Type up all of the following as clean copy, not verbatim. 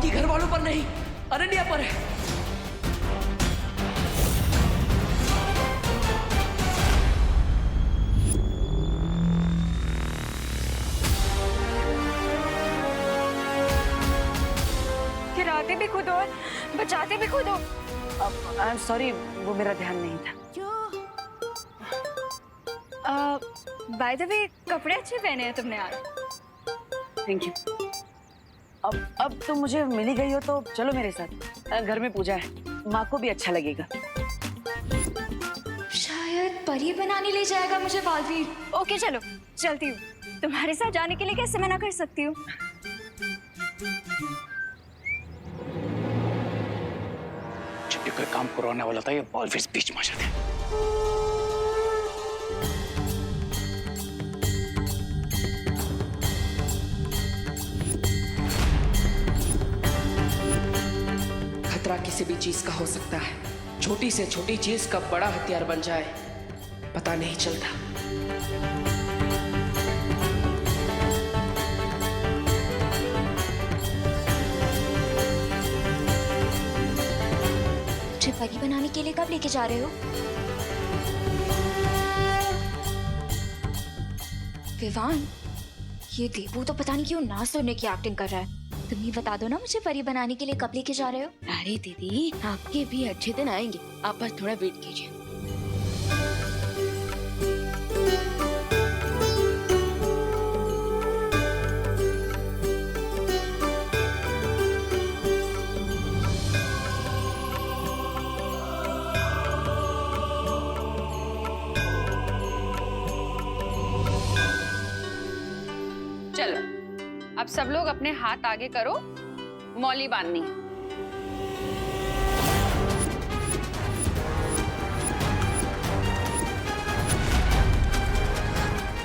बाकी घर वालों पर नहीं, अनन्या पर है। गिराते भी खुद और बचाते भी खुद हो। आई एम सॉरी, वो मेरा ध्यान नहीं था। बाय द वे, कपड़े अच्छे पहने हैं तुमने आज। Thank you. अब तुम मुझे मिल ही गई हो तो चलो मेरे साथ, घर में पूजा है, माँ को भी अच्छा लगेगा। शायद परी बनाने ले जाएगा मुझे बालवीर। ओके चलो, चलती हूँ। तुम्हारे साथ जाने के लिए कैसे मना कर सकती हूँ? जब भी कोई काम करवाने वाला था, ये बालवीर बीच में आ जाते हैं। खतरा किसी भी चीज का हो सकता है, छोटी से छोटी चीज कब बड़ा हथियार बन जाए पता नहीं चलता। मुझे परी बनाने के लिए कब लेके जा रहे हो? विवान, ये देवू तो पता नहीं क्यों ना सुनने की एक्टिंग कर रहा है। तुम ही बता दो ना मुझे परी बनाने के लिए कब लेके जा रहे हो? अरे दीदी, आपके भी अच्छे दिन आएंगे, आप बस थोड़ा वेट कीजिए। चलो, अब सब लोग अपने हाथ आगे करो, मौली बांधनी है।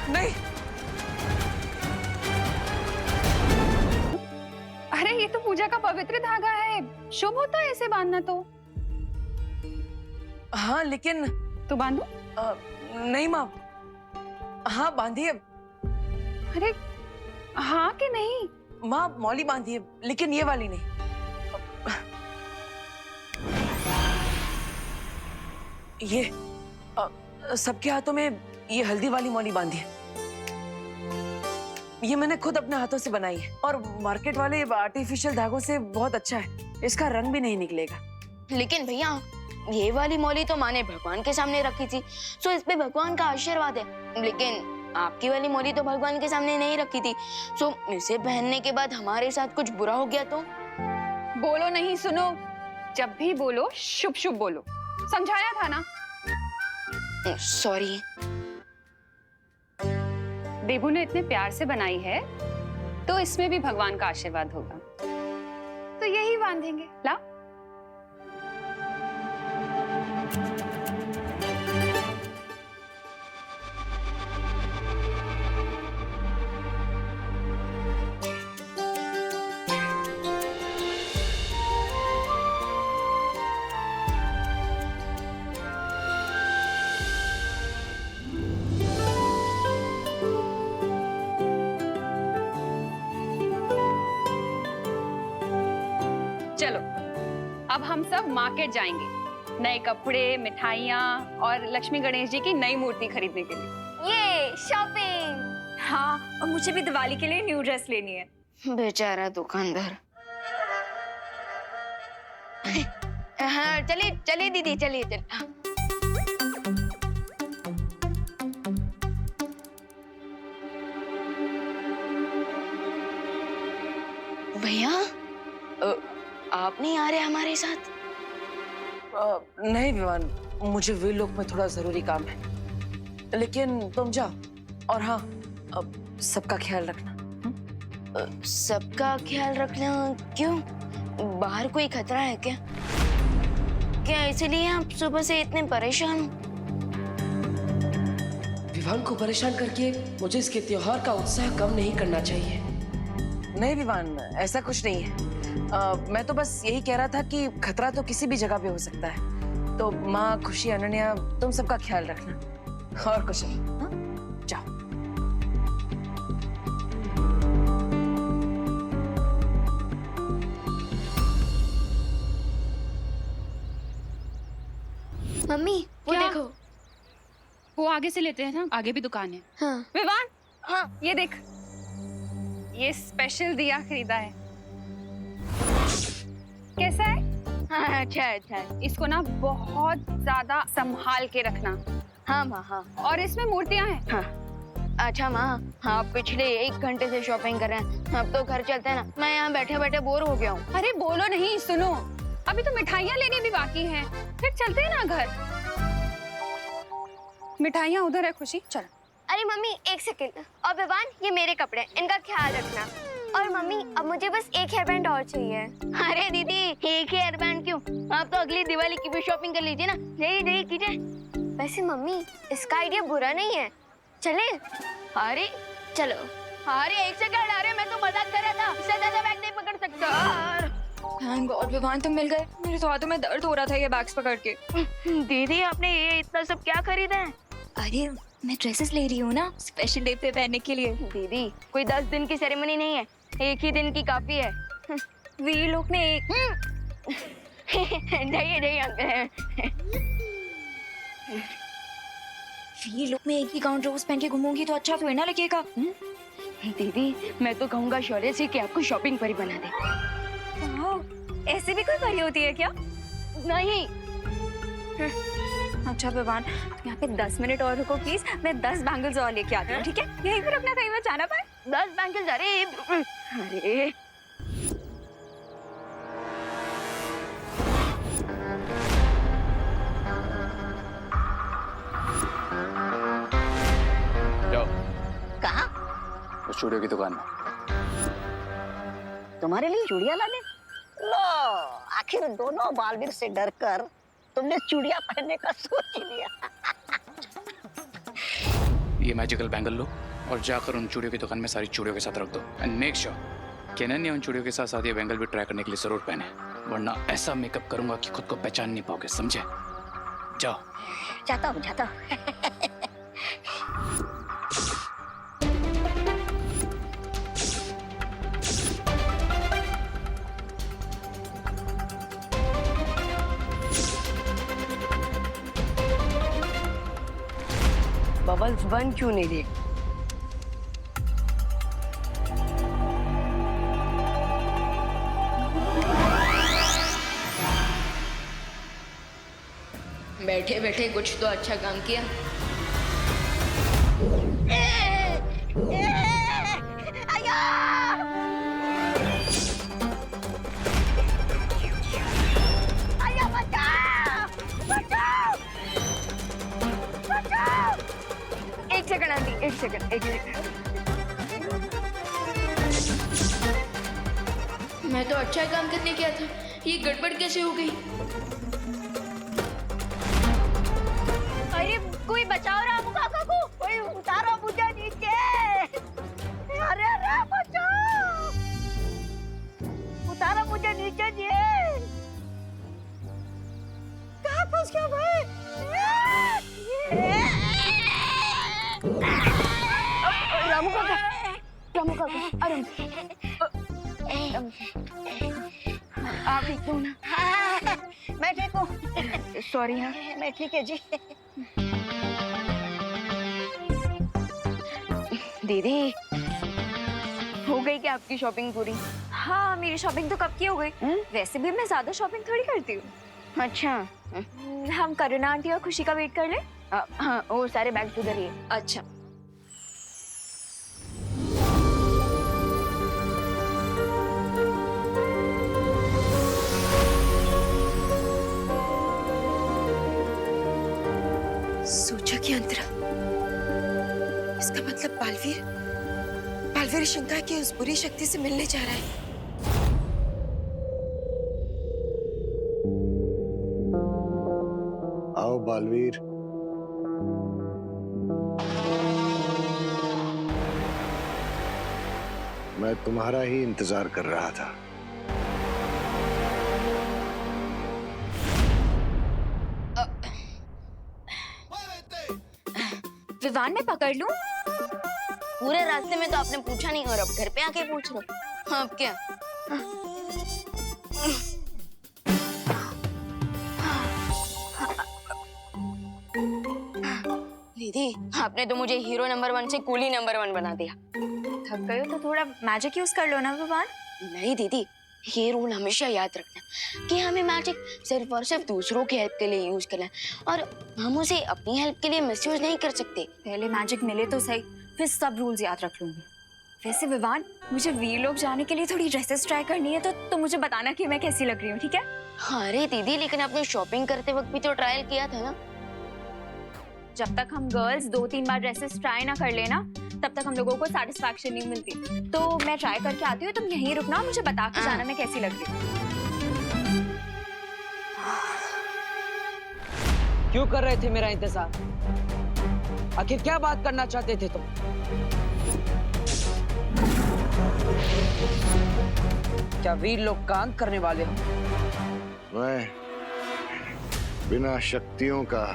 नहीं, अरे ये तो पूजा का पवित्र धागा है, शुभ होता है ऐसे बांधना तो। हाँ लेकिन तो बांधो। नहीं माँ, हाँ बांधिए। अरे हाँ कि नहीं? माँ मौली बांधिए, लेकिन ये वाली नहीं। ये सबके हाथों में ये हल्दी वाली मौली बांधिए। ये मैंने खुद अपने हाथों से बनाई है और मार्केट वाले आर्टिफिशियल धागों से बहुत अच्छा है, इसका रंग भी नहीं निकलेगा। लेकिन भैया, ये वाली मौली तो माँ ने भगवान के सामने रखी थी, सो इस पे भगवान का आशीर्वाद है। लेकिन आपकी वाली मौली तो भगवान के सामने नहीं रखी थी, सो इसे पहनने के बाद हमारे साथ कुछ बुरा हो गया तो? बोलो नहीं, सुनो, जब भी बोलो शुभ शुभ बोलो, समझाया था ना। सॉरी। देबू ने इतने प्यार से बनाई है तो इसमें भी भगवान का आशीर्वाद होगा, तो यही बांधेंगे। ला। चलो, अब हम सब मार्केट जाएंगे, नए कपड़े, मिठाइयाँ और लक्ष्मी गणेश जी की नई मूर्ति खरीदने के लिए। ये शॉपिंग। हाँ, और मुझे भी दिवाली के लिए न्यू ड्रेस लेनी है। बेचारा दुकानदार। हाँ चलिए चलिए दीदी, चलिए चलिए। हाँ। भैया, आप नहीं आ रहे हमारे साथ? नहीं विवान, मुझे वे लोग में थोड़ा जरूरी काम है, लेकिन तुम जाओ। और हाँ, सबका ख्याल रखना। सबका ख्याल रखना क्यों? बाहर कोई खतरा है क्या? क्या इसलिए आप सुबह से इतने परेशान हो? विवान को परेशान करके मुझे इसके त्योहार का उत्साह कम नहीं करना चाहिए। नहीं विवान, ऐसा कुछ नहीं है। मैं तो बस यही कह रहा था कि खतरा तो किसी भी जगह पे हो सकता है, तो माँ, खुशी, अनन्या, तुम सबका ख्याल रखना और कुछ नहीं। हाँ? जाओ। मम्मी वो क्या? देखो। वो आगे से लेते हैं ना, आगे भी दुकान है। हाँ विवान, हाँ। ये देख, ये स्पेशल दिया खरीदा है। कैसा है? हाँ अच्छा है, अच्छा है। इसको ना बहुत ज्यादा संभाल के रखना। हाँ माँ हाँ। और इसमें मूर्तियां हैं। हाँ अच्छा माँ, हाँ पिछले 1 घंटे से शॉपिंग कर रहे हैं, अब तो घर चलते हैं ना, मैं यहाँ बैठे बैठे बोर हो गया हूँ। अरे बोलो नहीं, सुनो, अभी तो मिठाइयाँ लेने भी बाकी हैं, फिर चलते हैं ना घर। मिठाइयाँ उधर है खुशी, चल। अरे मम्मी 1 सेकंड। और विवान ये मेरे कपड़े, इनका ख्याल रखना। और मम्मी अब मुझे बस 1 हेयर बैंड और चाहिए। अरे दीदी 1 हेयर बैंड क्यों, आप तो अगली दिवाली की भी शॉपिंग कर लीजिए ना, यही कीजिए। वैसे मम्मी इसका आइडिया बुरा नहीं है, चले? अरे चलो। अरे 1 सेकंड, अरे मैं तो मजाक कर रहा था, इससे ज्यादा बैग नहीं पकड़ सकता। थैंक गॉड विवान तुम मिल गए, मेरे तो हाथों में दर्द हो रहा था ये बैग्स पकड़ के। दीदी आपने ये इतना सब क्या खरीदा है? अरे मैं ड्रेसेस ले रही हूँ ना स्पेशल डे पे पहनने के लिए। दीदी कोई 10 दिन की सेरेमनी नहीं है, 1 ही दिन की काफी है। वीर लोग ने एक जाइए अंकल। वीर लोग में एक ही गाउन रोज पहन के घूमूंगी तो अच्छा थोड़ी ना लगेगा। दीदी मैं तो कहूँगा शौर्य से कि आपको शॉपिंग परी बना दे। ऐसे भी कोई परी होती है क्या? नहीं अच्छा विवान यहाँ पे 10 मिनट और रुको प्लीज, मैं 10 बैंगल्स और लेके आती हूँ, ठीक है? यहीं पर अपना कहीं मत जाना पाए। 10 बैंगल्स? अरे जाओ कहा? उस स्टूडियो की दुकान में। तुम्हारे लिए चूड़िया लाने? लो, आखिर दोनों बालवीर से डरकर तुमने चूड़िया पहनने का सोच ही लिया। ये मैजिकल बैंगल लो और जाकर उन चूड़ियों की दुकान में सारी चूड़ियों के साथ रख दो एंड मेक श्योर कि अनन्या उन चूड़ियों के साथ साथ ये बैंगल भी ट्राई करने के लिए जरूर पहने, वरना ऐसा मेकअप करूंगा कि खुद को पहचान नहीं पाओगे, समझे? जाओ। जाता हूँ। बबल्स बन क्यों नहीं रही? बैठे बैठे कुछ तो अच्छा काम किया। एक सेकंड आंटी, एक सेकंड। मैं तो अच्छा काम करने गया था, ये गड़बड़ कैसे हो गई? अरे कोई बचाओ रामू काका को, कोई उतारो मुझे नीचे। अरे बचाओ, उतारो मुझे नीचे जी। कहाँ फंस गया भाई? रामू काका, अरे आप ठीक हो ना? हाँ, मैं ठीक हूँ। सॉरी हाँ। मैं ठीक है जी। दीदी हो गई क्या आपकी शॉपिंग पूरी? हाँ मेरी शॉपिंग तो कब की हो गई। वैसे भी मैं ज्यादा शॉपिंग थोड़ी करती हूँ। अच्छा हम करुणा आंटी और खुशी का वेट कर ले। हाँ वो सारे बैग उधर ही है। अच्छा सोचा कि अंतरा, इसका मतलब बालवीर शंका की उस बुरी शक्ति से मिलने जा रहा है। आओ बालवीर। मैं तुम्हारा ही इंतजार कर रहा था। विवान मैं पकड़ लूं? पूरे रास्ते में तो आपने पूछा नहीं और अब घर पे आके पूछ रहे हो। हाँ अब क्या? दीदी, आपने तो मुझे हीरो नंबर 1 से कूली नंबर 1 बना दिया। थक गए हो तो थोड़ा मैजिक यूज कर लो ना विवान। नहीं दीदी, ये रूल हमेशा याद रखना कि हमें मैजिक सिर्फ और सिर्फ दूसरों की हेल्प के लिए यूज करना है और हम उसे अपनी हेल्प के लिए मिसयूज नहीं कर सकते। पहले मैजिक मिले तो सही, फिर सब रूल्स याद रख लूंगी। वैसे विवान, मुझे वीर लोग जाने के लिए थोड़ी ड्रेसेस ट्राई करनी है तो मुझे बताना कि मैं कैसी लग रही हूँ, ठीक है? हाँ अरे दीदी, लेकिन आपने शॉपिंग करते वक्त भी तो ट्रायल किया था ना। जब तक हम गर्ल्स 2-3 बार ड्रेसेस ट्राई ना कर लेना, तब तक हम लोगों को सेटिस्फैक्शन नहीं मिलती। तो मैं ट्राई करके आती हूँ, तुम यहीं रुकना, मुझे बता के जाना मैं कैसी लग रही हूँ। क्यों कर रहे थे मेरा इंतजार? आखिर क्या बात करना चाहते थे तुम? क्या वीर लोग का अंत करने वाले हो? मैं बिना शक्तियों का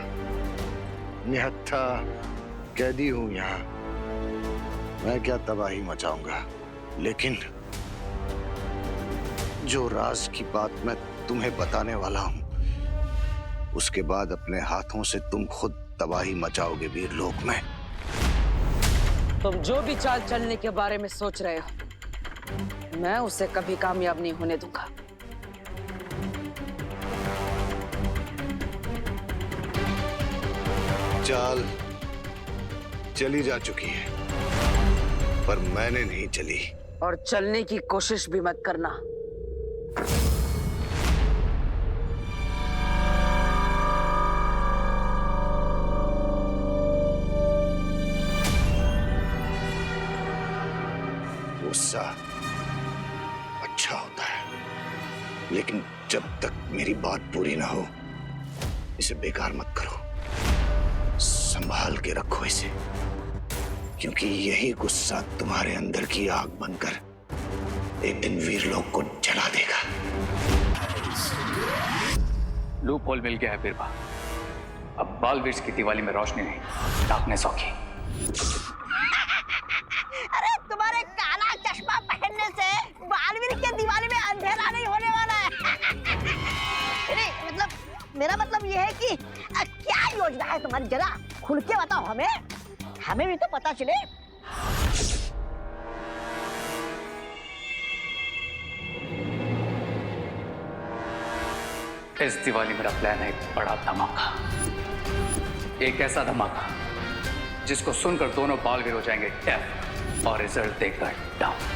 निहत्था कैदी हूं यहाँ। मैं क्या तबाही मचाऊंगा, लेकिन जो राज की बात मैं तुम्हें बताने वाला हूं, उसके बाद अपने हाथों से तुम खुद तबाही मचाओगे वीर लोक में। तुम जो भी चाल चलने के बारे में सोच रहे हो, मैं उसे कभी कामयाब नहीं होने दूंगा। चाल चली जा चुकी है, पर मैंने नहीं चली। और चलने की कोशिश भी मत करना। गुस्सा अच्छा होता है, लेकिन जब तक मेरी बात पूरी ना हो, इसे बेकार मत करो। संभाल के रखो इसे, क्योंकि यही गुस्सा तुम्हारे अंदर की आग बनकर एक दिन वीर लोक को जला देगा। लूप होल मिल गया है बिरबा। अब बालवीर की दिवाली में रोशनी नहीं, डार्कनेस होगी। अरे तुम्हारे काला चश्मा पहनने से बालवीर के दिवाली में अंधेरा नहीं होने वाला है। अरे मतलब मेरा मतलब ये है कि क्या योजना है तुम्हारी, जरा खुल के बताओ हमें, हमें भी तो पता चले। इस दिवाली मेरा प्लान है एक बड़ा धमाका, एक ऐसा धमाका जिसको सुनकर दोनों बालवीर हो जाएंगे डेफ और रिजल्ट देखकर डाउन।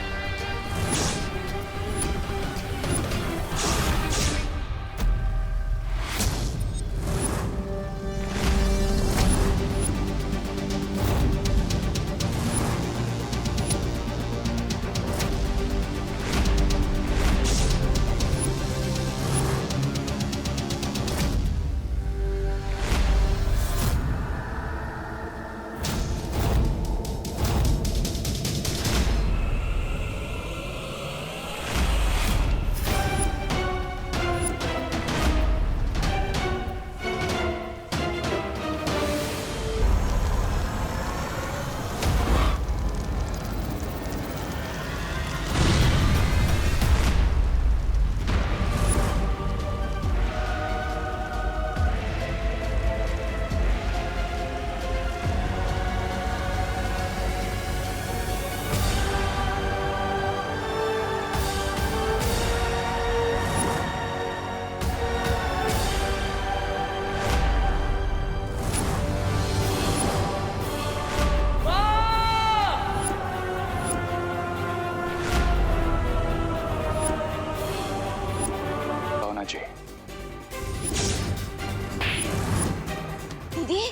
दीदी,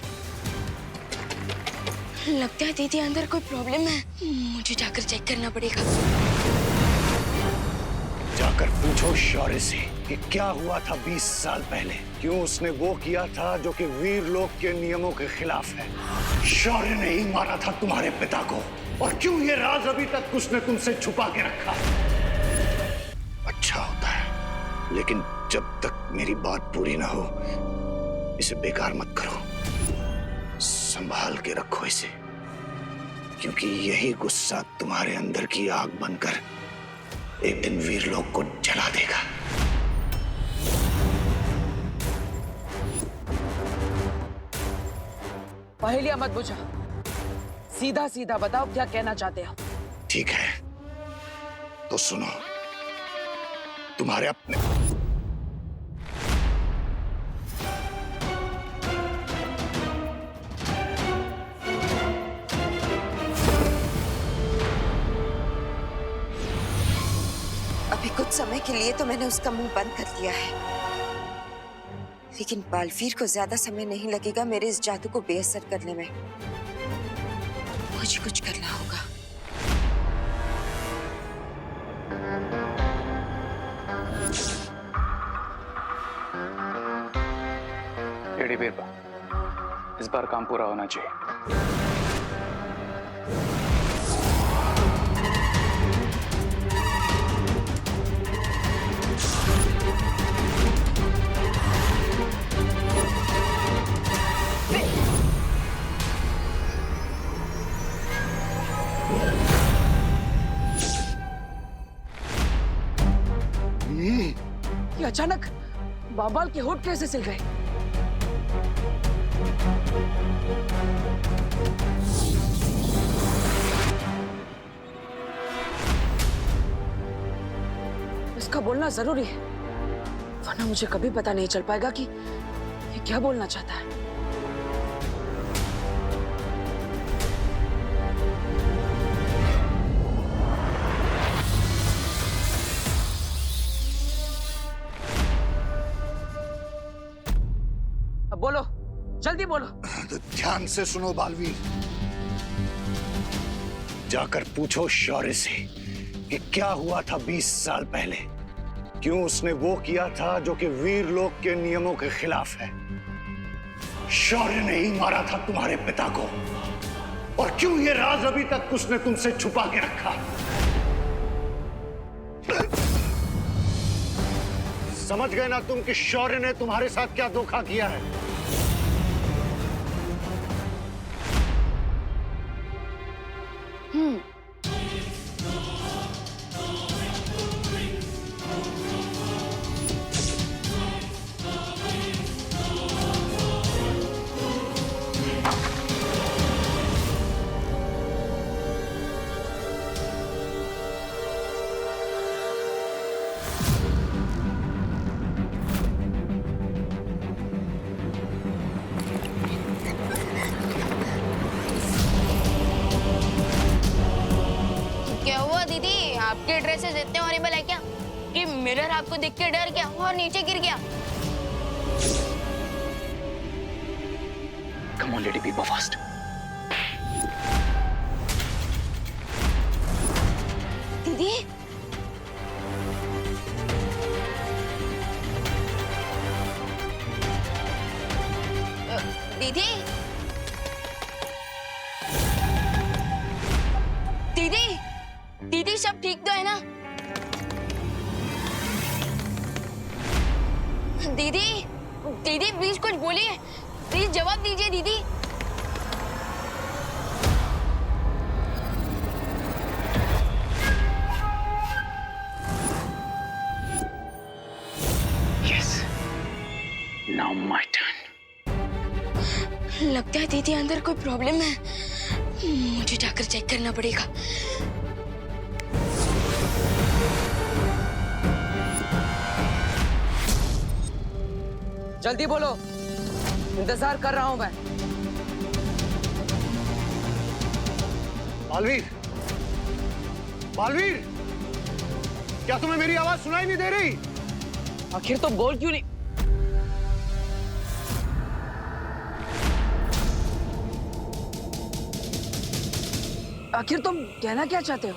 लगता है दीदी अंदर कोई प्रॉब्लम है, मुझे जाकर चेक करना पड़ेगा। जाकर पूछो शौर्य से कि क्या हुआ था 20 साल पहले, क्यों उसने वो किया था जो कि वीर लोक के नियमों के खिलाफ है। शौर्य ने ही मारा था तुम्हारे पिता को, और क्यों ये राज अभी तक उसने तुमसे छुपा के रखा। अच्छा होता है, लेकिन जब तक मेरी बात पूरी ना हो, इसे बेकार मत करो। संभाल के रखो इसे, क्योंकि यही गुस्सा तुम्हारे अंदर की आग बनकर एक दिन वीर लोक को जला देगा। पहेलियां मत बुझा, सीधा सीधा बताओ क्या कहना चाहते हो। ठीक है, तो सुनो। तुम्हारे अपने अभी कुछ समय के लिए तो मैंने उसका मुंह बंद कर दिया है, लेकिन बालवीर को ज्यादा समय नहीं लगेगा मेरे इस जादू को बेअसर करने में। मुझे कुछ करना होगा। एडी बीरबा, इस बार काम पूरा होना चाहिए। ये अचानक बाबाल के होठ कैसे सिल गए? इसका बोलना जरूरी है, वरना मुझे कभी पता नहीं चल पाएगा कि ये क्या बोलना चाहता है। अब बोलो, जल्दी बोलो। तो ध्यान से सुनो बालवीर, जाकर पूछो शौर्य से कि क्या हुआ था 20 साल पहले, क्यों उसने वो किया था जो कि वीर लोक के नियमों के खिलाफ है। शौर्य ने ही मारा था तुम्हारे पिता को, और क्यों ये राज अभी तक उसने तुमसे छुपा के रखा। समझ गए ना तुम कि शौर्य ने तुम्हारे साथ क्या धोखा किया है? क्या हुआ दीदी, आपके ड्रेसेस इतने हॉरिबल है क्या कि मिरर आपको देख के डर गया और नीचे गिर गया? Come on, Lady Biba, fast. दीदी, दीदी, दीदी, दीदी सब ठीक तो है ना? दीदी, दीदी प्लीज कुछ बोलिए, प्लीज जवाब दीजिए दीदी। Yes. Now my turn. लगता है दीदी अंदर कोई प्रॉब्लम है, मुझे जाकर चेक करना पड़ेगा। जल्दी बोलो, इंतजार कर रहा हूं मैं। बालवीर, बालवीर, क्या तुम्हें मेरी आवाज सुनाई नहीं दे रही? आखिर तुम बोल क्यों नहीं? आखिर तुम कहना क्या चाहते हो?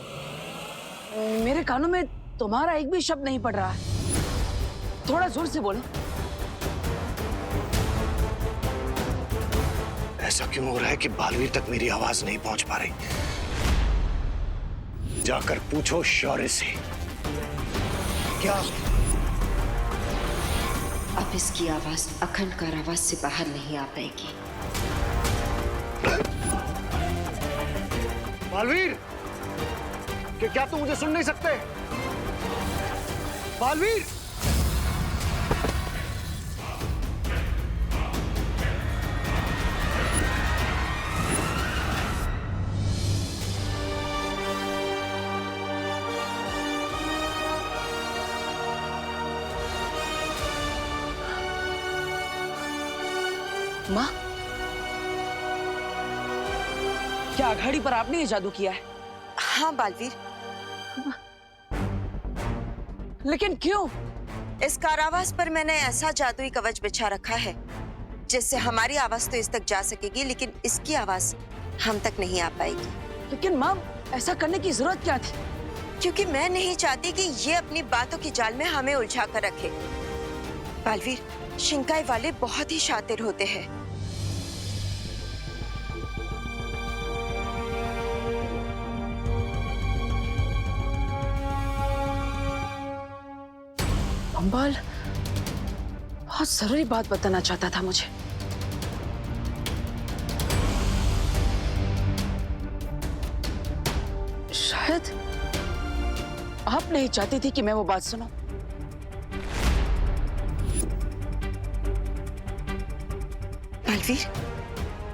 मेरे कानों में तुम्हारा एक भी शब्द नहीं पड़ रहा है। थोड़ा जोर से बोलो। ऐसा क्यों हो रहा है कि बालवीर तक मेरी आवाज नहीं पहुंच पा रही? जाकर पूछो शौर्य से। क्या अब इसकी आवाज अखंड कारावास से बाहर नहीं आ पाएगी। बालवीर, क्या तुम मुझे सुन नहीं सकते? बालवीर, माँ, क्या अघाड़ी पर आपने ये जादू किया है? हाँ बालवीर, लेकिन क्यों? इस कारावास पर मैंने ऐसा जादुई कवच बिछा रखा है जिससे हमारी आवाज तो इस तक जा सकेगी, लेकिन इसकी आवाज हम तक नहीं आ पाएगी। लेकिन माँ, ऐसा करने की जरूरत क्या थी? क्योंकि मैं नहीं चाहती कि ये अपनी बातों की जाल में हमें उलझा कर रखे। बालवीर, शिंकाई वाले बहुत ही शातिर होते हैं। अंबाल बहुत जरूरी बात बताना चाहता था मुझे। शायद आप नहीं चाहती थी कि मैं वो बात सुनूं। बालवीर,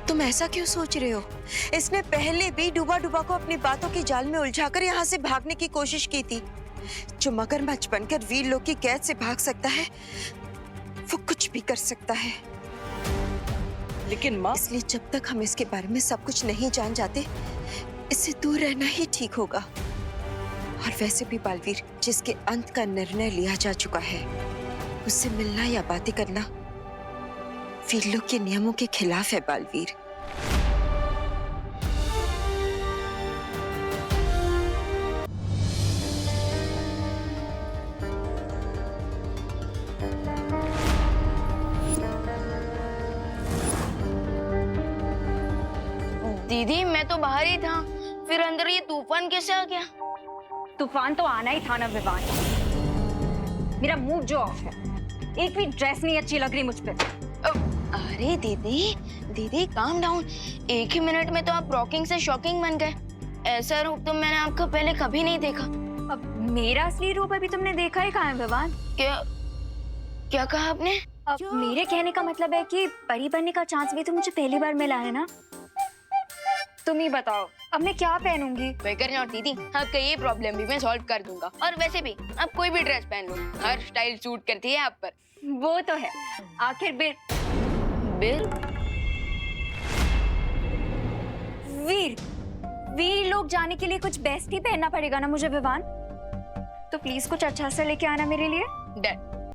तुम ऐसा क्यों सोच रहे हो? इसने पहले भी डूबा डूबा को अपनी बातों की जाल में उलझाकर यहाँ से भागने की कोशिश की थी। जो मगरमच्छ बनकर वीर लोग की कैद से भाग सकता है, वो कुछ भी कर सकता है। लेकिन माँ, इसलिए जब तक हम इसके बारे में सब कुछ नहीं जान जाते, इससे दूर रहना ही ठीक होगा। और वैसे भी बालवीर, जिसके अंत का निर्णय लिया जा चुका है, उससे मिलना या बातें करना वीर लोग के नियमों के खिलाफ है बालवीर। दीदी मैं तो बाहर ही था, फिर अंदर ये तूफान कैसे आ गया? तूफान तो आना ही था ना विवान। मेरा मूड जो ऑफ है, एक भी ड्रेस नहीं अच्छी लग रही मुझ पे। अरे दीदी, दीदी काम डाउन। एक ही मिनट में तो आप रॉकिंग से शॉकिंग बन गए। ऐसा रूप तो मैंने आपका पहले कभी नहीं देखा। अब मेरा असली रूप अभी तुमने देखा ही कहाँ है विवान? क्या कहा आपने? अब मेरे कहने का मतलब है कि परी बनने का चांस भी तो मुझे पहली बार मिला है ना। तुम ही बताओ अब मैं क्या पहनूंगी? बेकर नॉट दीदी, आपका ये प्रॉब्लम भी मैं सॉल्व कर दूंगा। और वैसे भी आप कोई भी ड्रेस पहन लो, हर स्टाइल सूट करती है आप पर। वो तो है, आखिर बिल वीर लोग जाने के लिए कुछ बेस्ट ही पहनना पड़ेगा ना मुझे विवान। तो प्लीज कुछ अच्छा सा लेके आना मेरे लिए। डन।